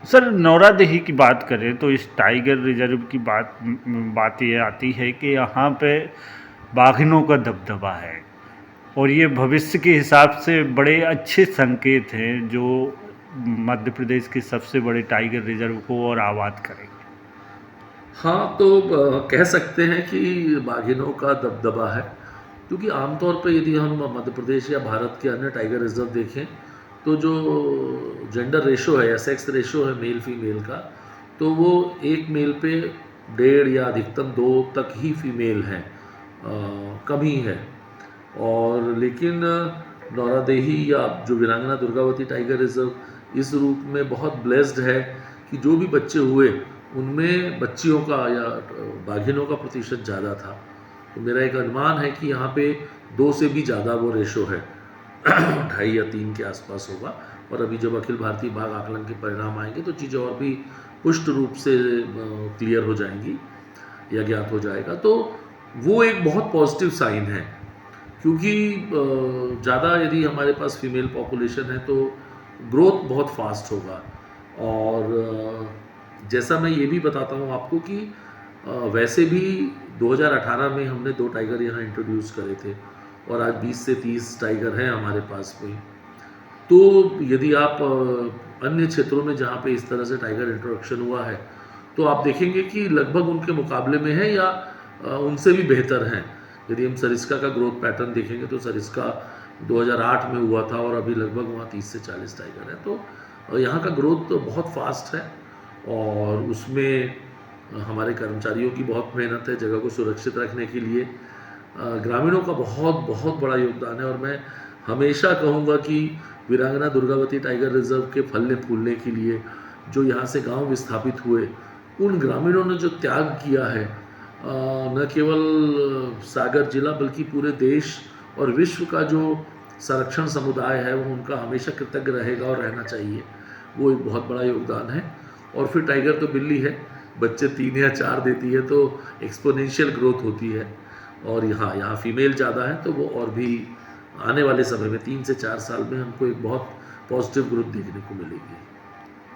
Sir Nauradehi की बात करें तो इस टाइगर रिजर्व की बात ये आती है कि यहाँ पे बाघिनों का दबदबा है और ये भविष्य के हिसाब से बड़े अच्छे संकेत हैं जो मध्य प्रदेश के सबसे बड़े टाइगर रिजर्व को और आबाद करेंगे। हाँ, तो कह सकते हैं कि बाघिनों का दबदबा है, क्योंकि आमतौर पे यदि हम मध्य प्रदेश या भारत के अन्य टाइगर रिज़र्व देखें, तो जो जेंडर रेशो है या सेक्स रेशो है मेल फीमेल का, तो वो एक मेल पे 1.5 या अधिकतम 2 तक ही फीमेल हैं, कम ही है। और लेकिन नौरादेही या जो वीरांगना दुर्गावती टाइगर रिजर्व इस रूप में बहुत ब्लेस्ड है कि जो भी बच्चे हुए उनमें बच्चियों का या बाघिनों का प्रतिशत ज़्यादा था। तो मेरा एक अनुमान है कि यहाँ पे 2 से भी ज़्यादा वो रेशो है 2.5 या 3 के आसपास होगा। और अभी जब अखिल भारतीय बाघ आकलन के परिणाम आएंगे तो चीज़ें और भी पुष्ट रूप से क्लियर हो जाएंगी या ज्ञात हो जाएगा। तो वो एक बहुत पॉजिटिव साइन है, क्योंकि ज़्यादा यदि हमारे पास फीमेल पॉपुलेशन है तो ग्रोथ बहुत फास्ट होगा। और जैसा मैं ये भी बताता हूँ आपको कि वैसे भी 2018 में हमने 2 टाइगर यहाँ इंट्रोड्यूस करे थे और आज 20 से 30 टाइगर हैं हमारे पास में। तो यदि आप अन्य क्षेत्रों में जहाँ पे इस तरह से टाइगर इंट्रोडक्शन हुआ है तो आप देखेंगे कि लगभग उनके मुकाबले में है या उनसे भी बेहतर हैं। यदि हम सरिस्का का ग्रोथ पैटर्न देखेंगे तो सरिस्का 2008 में हुआ था और अभी लगभग वहाँ 30 से 40 टाइगर हैं। तो यहाँ का ग्रोथ तो बहुत फास्ट है और उसमें हमारे कर्मचारियों की बहुत मेहनत है जगह को सुरक्षित रखने के लिए। ग्रामीणों का बहुत बहुत बड़ा योगदान है और मैं हमेशा कहूँगा कि वीरांगना दुर्गावती टाइगर रिजर्व के फलने फूलने के लिए जो यहाँ से गांव विस्थापित हुए उन ग्रामीणों ने जो त्याग किया है, न केवल सागर जिला बल्कि पूरे देश और विश्व का जो संरक्षण समुदाय है वो उनका हमेशा कृतज्ञ रहेगा और रहना चाहिए। वो एक बहुत बड़ा योगदान है। और फिर टाइगर तो बिल्ली है, बच्चे 3 या 4 देती है तो एक्सपोनेंशियल ग्रोथ होती है। और यहाँ फीमेल ज़्यादा है तो वो और भी आने वाले समय में 3 से 4 साल में हमको एक बहुत पॉजिटिव ग्रोथ देखने को मिलेगी।